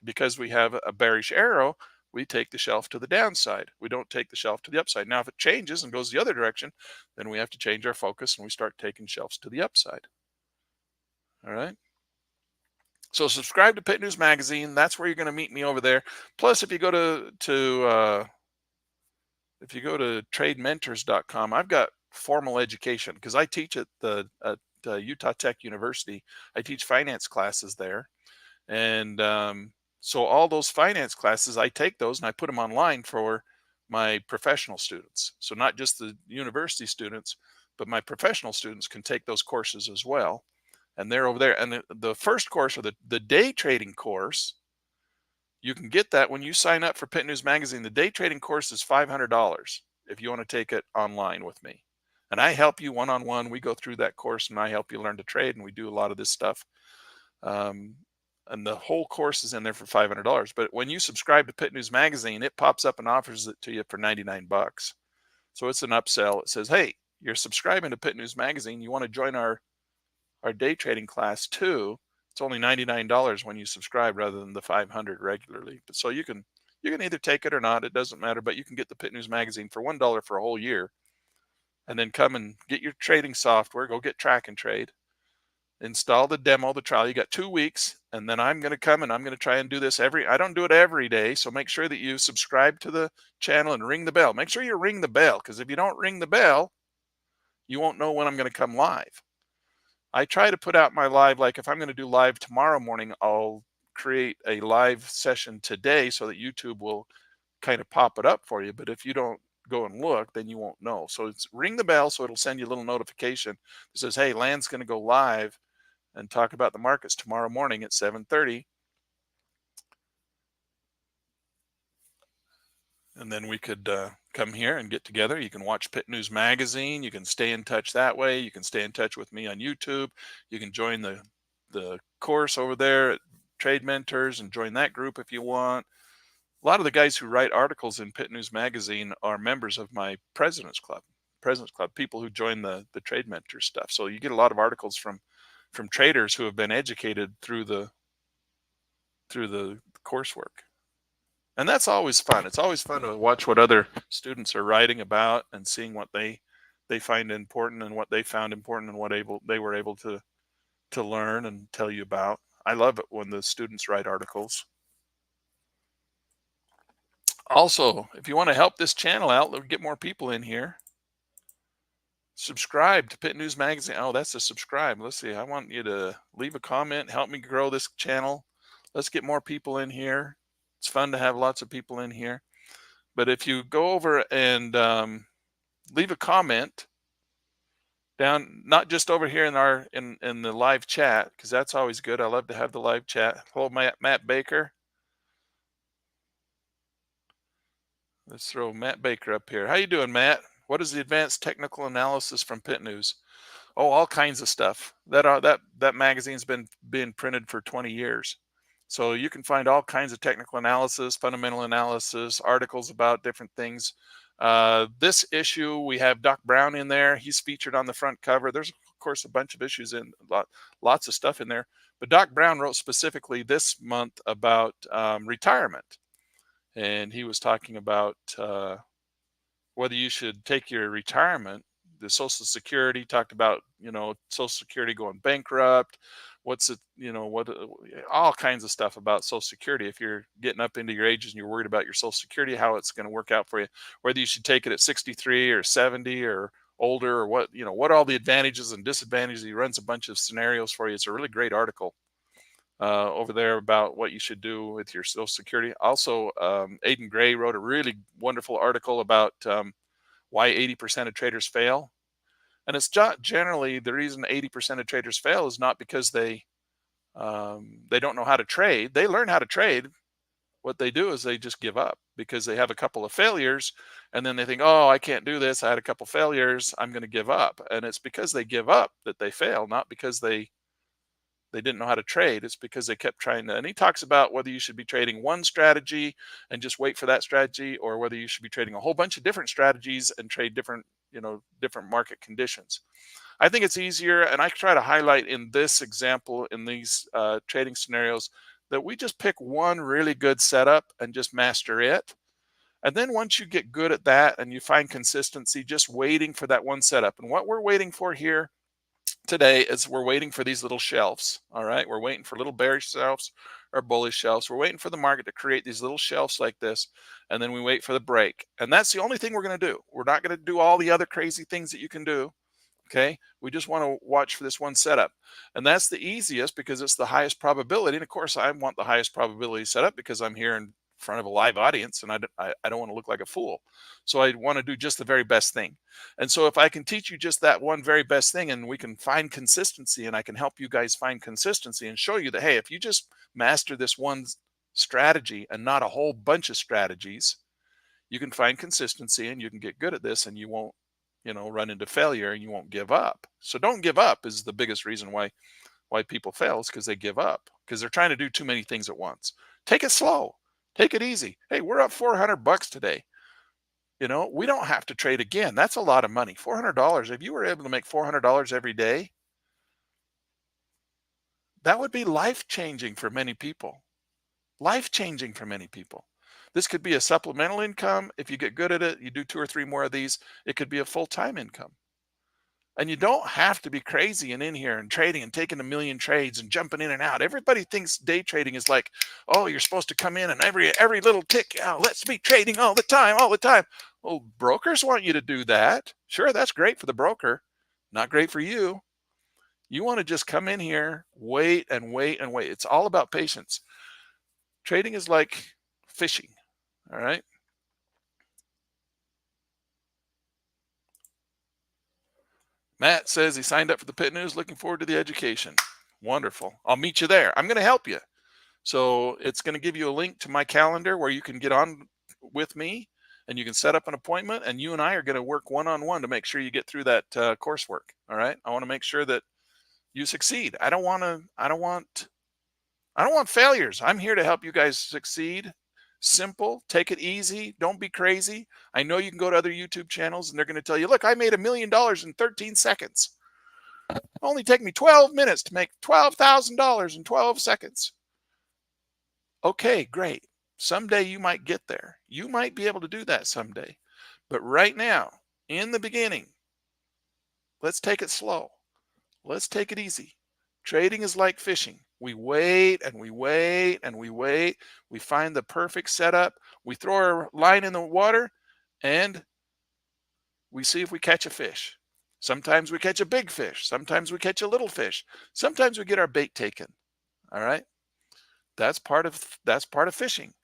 S1: because we have a bearish arrow, we take the shelf to the downside. We don't take the shelf to the upside. Now, if it changes and goes the other direction, then we have to change our focus and we start taking shelves to the upside. All right. So subscribe to Pit News Magazine. That's where you're going to meet me over there. Plus, if you go to tradementors.com, I've got formal education, because I teach at Utah Tech University. I teach finance classes there. And so all those finance classes, I take those and I put them online for my professional students. So not just the university students, but my professional students can take those courses as well. And they're over there. And the first course, or the day trading course, you can get that when you sign up for Pit News Magazine. The day trading course is $500 if you want to take it online with me. And I help you one-on-one. We go through that course and I help you learn to trade, and we do a lot of this stuff. And the whole course is in there for $500. But when you subscribe to Pit News Magazine, it pops up and offers it to you for 99 bucks. So it's an upsell. It says, hey, you're subscribing to Pit News Magazine. You want to join our day trading class too. It's only $99 when you subscribe, rather than the $500 regularly. So you can either take it or not. It doesn't matter. But you can get the Pit News Magazine for $1 for a whole year, and then come and get your trading software. Go get Track and Trade. Install the demo, the trial. You got 2 weeks, and then I'm going to come and I'm going to try and do this I don't do it every day. So make sure that you subscribe to the channel and ring the bell. Make sure you ring the bell, because if you don't ring the bell, you won't know when I'm going to come live. I try to put out my live, like if I'm going to do live tomorrow morning, I'll create a live session today so that YouTube will kind of pop it up for you. But if you don't go and look, then you won't know. So it's ring the bell, so it'll send you a little notification that says, hey, Land's going to go live and talk about the markets tomorrow morning at 7:30. And then we could come here and get together. You can watch Pit News Magazine. You can stay in touch that way. You can stay in touch with me on YouTube. You can join the course over there at Trade Mentors and join that group if you want. A lot of the guys who write articles in Pit News Magazine are members of my President's Club, people who join the Trade Mentors stuff. So you get a lot of articles from traders who have been educated through the coursework. And that's always fun. It's always fun to watch what other students are writing about and seeing what they find important, and what they found important, and what they were able to learn and tell you about. I love it when the students write articles. Also, if you want to help this channel out, get more people in here, Subscribe to Pit News Magazine. Oh, that's a subscribe. Let's see. I want you to leave a comment, help me grow this channel. Let's get more people in here. It's fun to have lots of people in here. But if you go over and leave a comment down, not just over here in our in the live chat, because that's always good. I love to have the live chat. Hello, Matt Baker. Let's throw Matt Baker up here. How you doing, Matt? What is the advanced technical analysis from Pit News? Oh, all kinds of stuff. That magazine's been being printed for 20 years. So you can find all kinds of technical analysis, fundamental analysis, articles about different things. This issue, we have Doc Brown in there. He's featured on the front cover. There's, of course, a bunch of issues in lots of stuff in there. But Doc Brown wrote specifically this month about retirement. And he was talking about whether you should take your retirement. The Social Security talked about, Social Security going bankrupt. What's it, all kinds of stuff about Social Security. If you're getting up into your ages and you're worried about your Social Security, how it's going to work out for you, whether you should take it at 63 or 70 or older, or what all the advantages and disadvantages. He runs a bunch of scenarios for you. It's a really great article over there about what you should do with your Social Security. Also, Aidan Gray wrote a really wonderful article about why 80% of traders fail. And it's generally the reason 80% of traders fail is not because they don't know how to trade. They learn how to trade. What they do is they just give up because they have a couple of failures, and then they think, oh, I can't do this. I had a couple failures. I'm going to give up. And it's because they give up that they fail, not because they didn't know how to trade. It's because they kept trying to. And he talks about whether you should be trading one strategy and just wait for that strategy, or whether you should be trading a whole bunch of different strategies and trade different market conditions. I think it's easier, and I try to highlight in this example, in these trading scenarios, that we just pick one really good setup and just master it. And then once you get good at that and you find consistency, just waiting for that one setup. And what we're waiting for here today is we're waiting for these little shelves. All right, we're waiting for little bearish shelves or bullish shelves. We're waiting for the market to create these little shelves like this, and then we wait for the break. And that's the only thing we're going to do. We're not going to do all the other crazy things that you can do. Okay, we just want to watch for this one setup, and that's the easiest because it's the highest probability. And of course, I want the highest probability setup because I'm here in front of a live audience, and I don't want to look like a fool. So I want to do just the very best thing. And so if I can teach you just that one very best thing, and we can find consistency, and I can help you guys find consistency and show you that, hey, if you just master this one strategy and not a whole bunch of strategies, you can find consistency and you can get good at this, and you won't run into failure, and you won't give up. So don't give up is the biggest reason why people fail, is because they give up, because they're trying to do too many things at once. Take it slow, take it easy. Hey, we're up $400 today. We don't have to trade again. That's a lot of money. $400. If you were able to make $400 every day, that would be life-changing for many people. Life-changing for many people. This could be a supplemental income. If you get good at it, you do 2 or 3 more of these, it could be a full-time income. And you don't have to be crazy and in here and trading and taking a million trades and jumping in and out. Everybody thinks day trading is like, oh, you're supposed to come in and every little tick, let's be trading all the time, all the time. Well, brokers want you to do that. Sure, that's great for the broker, not great for you. You want to just come in here, wait and wait and wait. It's all about patience. Trading is like fishing, all right? Matt says he signed up for the Pit News. Looking forward to the education. Wonderful. I'll meet you there. I'm going to help you. So it's going to give you a link to my calendar where you can get on with me and you can set up an appointment, and you and I are going to work one-on-one to make sure you get through that coursework. All right. I want to make sure that you succeed. I don't want failures. I'm here to help you guys succeed. Simple, take it easy. Don't be crazy. I know you can go to other YouTube channels and they're going to tell you, look, I made $1 million in 13 seconds. It only take me 12 minutes to make $12,000 in 12 seconds. Okay, great. Someday you might get there. You might be able to do that someday. But right now, in the beginning, let's take it slow. Let's take it easy. Trading is like fishing. We wait and we wait and we wait. We find the perfect setup. We throw our line in the water and we see if we catch a fish. Sometimes we catch a big fish. Sometimes we catch a little fish. Sometimes we get our bait taken. All right. That's part of fishing.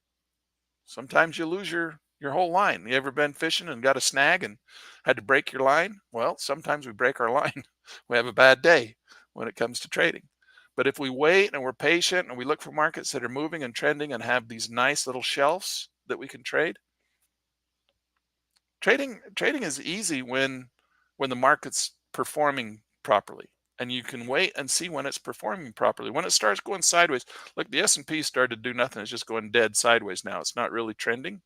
S1: Sometimes you lose your whole line. You ever been fishing and got a snag and had to break your line? Well, sometimes we break our line. We have a bad day when it comes to trading. But if we wait and we're patient and we look for markets that are moving and trending and have these nice little shelves that we can trade, trading is easy when the market's performing properly. And you can wait and see when it's performing properly. When it starts going sideways, look, the S&P started to do nothing. It's just going dead sideways now. It's not really trending.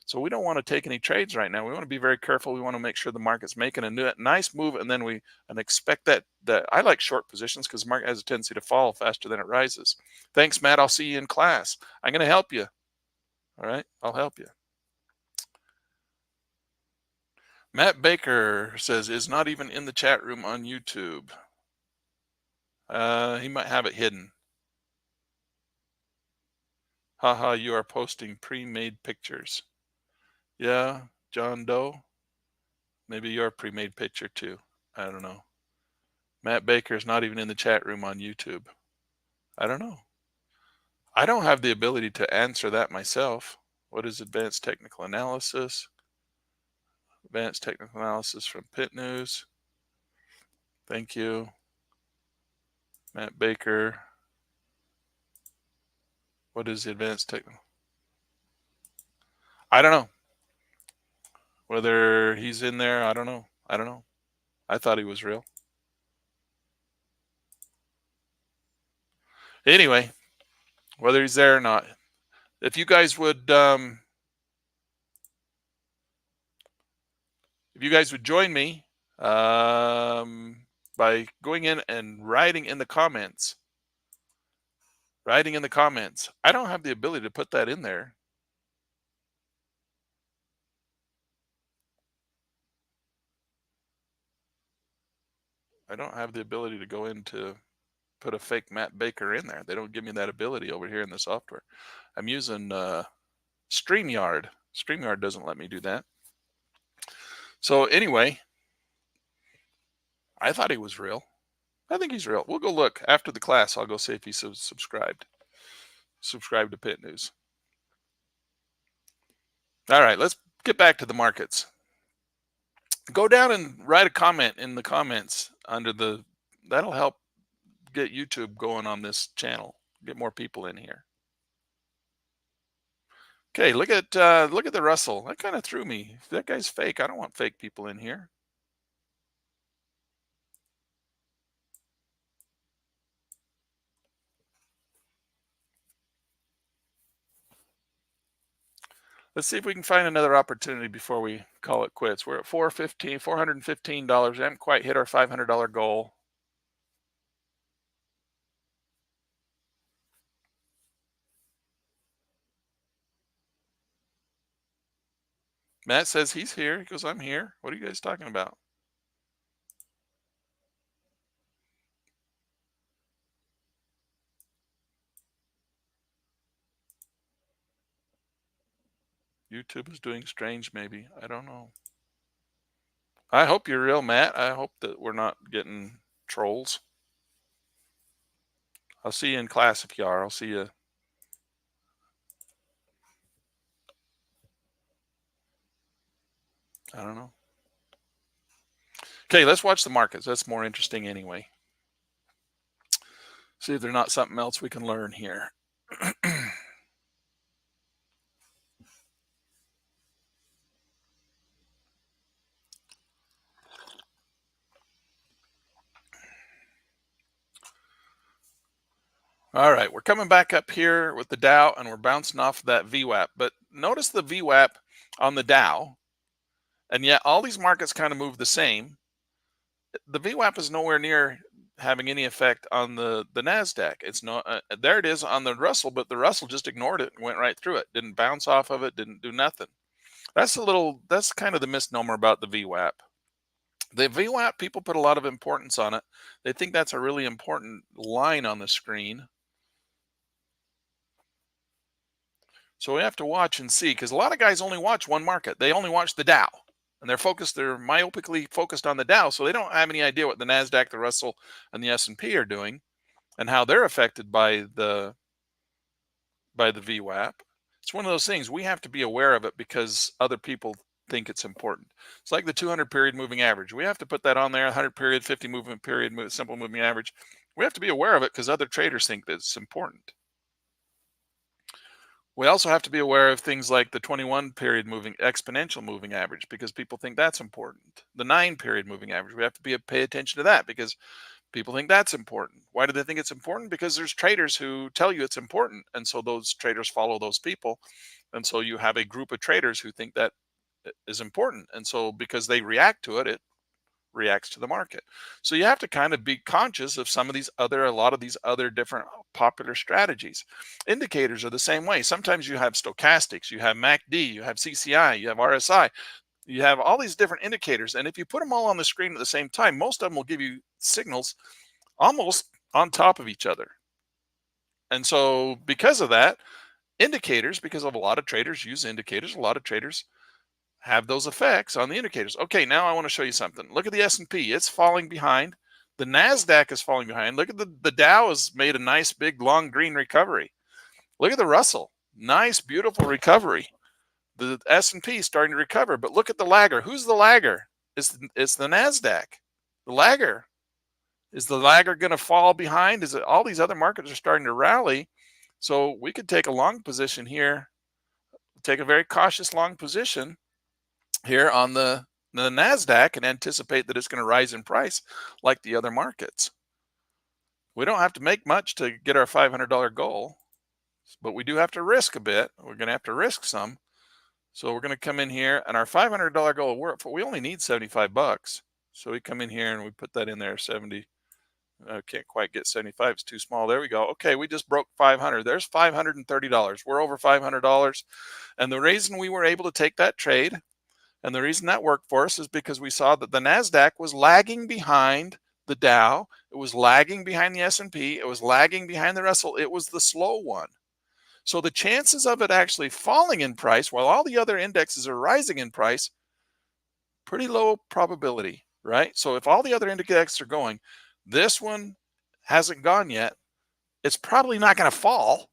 S1: So we don't want to take any trades right now. We want to be very careful. We want to make sure the market's making a nice move, and then we expect that I like short positions because the market has a tendency to fall faster than it rises. Thanks, Matt. I'll see you in class. I'm going to help you. All right, I'll help you. Matt Baker says is not even in the chat room on YouTube. He might have it hidden. Haha, you are posting pre-made pictures. Yeah, John Doe. Maybe your pre-made picture too. I don't know. Matt Baker is not even in the chat room on YouTube. I don't know. I don't have the ability to answer that myself. What is advanced technical analysis? Advanced technical analysis from Pit News. Thank you. Matt Baker. What is the advanced technical? I don't know. Whether he's in there, I don't know. I don't know. I thought he was real. Anyway, whether he's there or not, if you guys would join me by going in and writing in the comments. I don't have the ability to put that in there. I don't have the ability to go in to put a fake Matt Baker in there. They don't give me that ability over here in the software. I'm using StreamYard. StreamYard doesn't let me do that. So anyway, I thought he was real. I think he's real. We'll go look after the class. I'll go see if he's subscribed. Subscribe to Pit News. All right, let's get back to the markets. Go down and write a comment in the comments under the. That'll help get YouTube going on this channel. Get more people in here. Okay, look at the Russell. That kind of threw me. That guy's fake. I don't want fake people in here. Let's see if we can find another opportunity before we call it quits. We're at $415. We haven't quite hit our $500 goal. Matt says he's here. He goes, I'm here. What are you guys talking about? YouTube is doing strange, maybe. I don't know. I hope you're real, Matt. I hope that we're not getting trolls. I'll see you in class if you are. I'll see you. I don't know. Okay, let's watch the markets. That's more interesting anyway. See if there's not something else we can learn here. All right, we're coming back up here with the Dow, and we're bouncing off that VWAP. But notice the VWAP on the Dow, and yet all these markets kind of move the same. The VWAP is nowhere near having any effect on the NASDAQ. It's not there. It is on the Russell, but the Russell just ignored it and went right through it. Didn't bounce off of it. Didn't do nothing. That's kind of the misnomer about the VWAP. The VWAP, people put a lot of importance on it. They think that's a really important line on the screen. So we have to watch and see, because a lot of guys only watch one market. They only watch the Dow. And they're myopically focused on the Dow, so they don't have any idea what the Nasdaq, the Russell, and the S&P are doing, and how they're affected by the VWAP. It's one of those things we have to be aware of it because other people think it's important. It's like the 200 period moving average. We have to put that on there. 100 period, 50 movement period, simple moving average. We have to be aware of it because other traders think that it's important. We also have to be aware of things like the 21 period moving exponential moving average because people think that's important. The 9 period moving average, we have to pay attention to that because people think that's important. Why do they think it's important? Because there's traders who tell you it's important, and so those traders follow those people, and so you have a group of traders who think that is important, and so because they react to it, it reacts to the market. So you have to kind of be conscious of a lot of these other different popular strategies. Indicators are the same way. Sometimes you have stochastics, you have MACD, you have CCI, you have RSI, you have all these different indicators, and if you put them all on the screen at the same time, most of them will give you signals almost on top of each other. And so because of that, indicators, because of a lot of traders use indicators, a lot of traders have those effects on the indicators. Okay, now I want to show you something. Look at the S&P. It's falling behind. The Nasdaq is falling behind. Look at the Dow has made a nice big long green recovery. Look at the Russell. Nice beautiful recovery. The S&P is starting to recover, but look at the lagger. Who's the lagger? It's the Nasdaq. The lagger. Is the lagger going to fall behind? Is it all these other markets are starting to rally? So we could take a long position here, take a very cautious long position here on the Nasdaq and anticipate that it's going to rise in price like the other markets. We don't have to make much to get our $500 goal, but we do have to risk a bit. We're going to have to risk some. So we're going to come in here and our $500 goal, we only need 75 bucks. So we come in here and we put that in there, 70. I can't quite get 75. It's too small. There we go. Okay, we just broke 500. There's $530. We're over $500. And the reason we were able to take that trade and the reason that worked for us is because we saw that the Nasdaq was lagging behind the Dow. It was lagging behind the S&P. It was lagging behind the Russell. It was the slow one. So the chances of it actually falling in price while all the other indexes are rising in price, pretty low probability, right? So if all the other indexes are going, this one hasn't gone yet, it's probably not going to fall.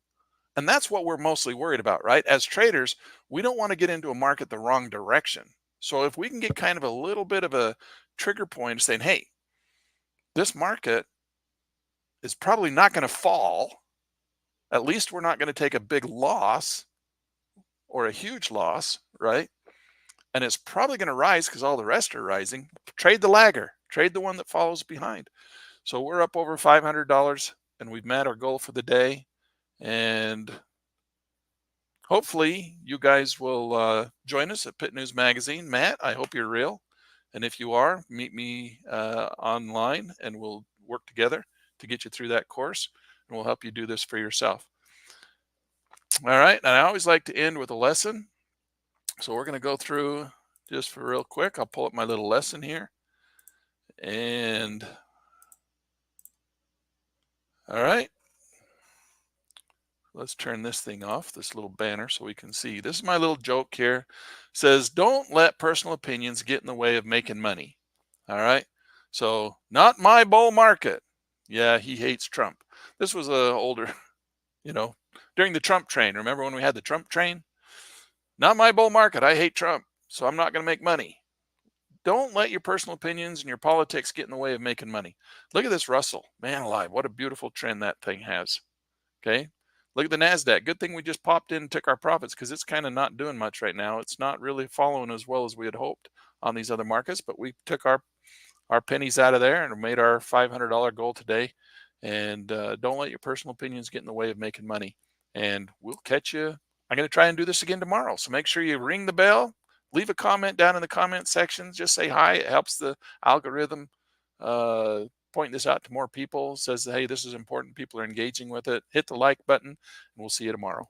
S1: And that's what we're mostly worried about, right? As traders, we don't want to get into a market the wrong direction. So if we can get kind of a little bit of a trigger point saying, hey, this market is probably not going to fall. At least we're not going to take a big loss or a huge loss, right? And it's probably going to rise because all the rest are rising. Trade the lagger, trade the one that follows behind. So we're up over $500 and we've met our goal for the day. And hopefully you guys will join us at Pit News Magazine. Matt, I hope you're real. And if you are, meet me online and we'll work together to get you through that course. And we'll help you do this for yourself. All right. And I always like to end with a lesson. So we're going to go through just for real quick. I'll pull up my little lesson here. And all right. Let's turn this thing off, this little banner, so we can see. This is my little joke here. It says, don't let personal opinions get in the way of making money. All right. So not my bull market. Yeah, he hates Trump. This was a older, during the Trump train. Remember when we had the Trump train? Not my bull market. I hate Trump, so I'm not going to make money. Don't let your personal opinions and your politics get in the way of making money. Look at this Russell. Man alive, what a beautiful trend that thing has. Okay. Look at the Nasdaq. Good thing we just popped in and took our profits because it's kind of not doing much right now. It's not really following as well as we had hoped on these other markets, but we took our pennies out of there and made our $500 goal today. And don't let your personal opinions get in the way of making money. And we'll catch you. I'm going to try and do this again tomorrow. So make sure you ring the bell, leave a comment down in the comment section. Just say hi. It helps the algorithm point this out to more people. Says, hey, this is important. People are engaging with it. Hit the like button, and we'll see you tomorrow.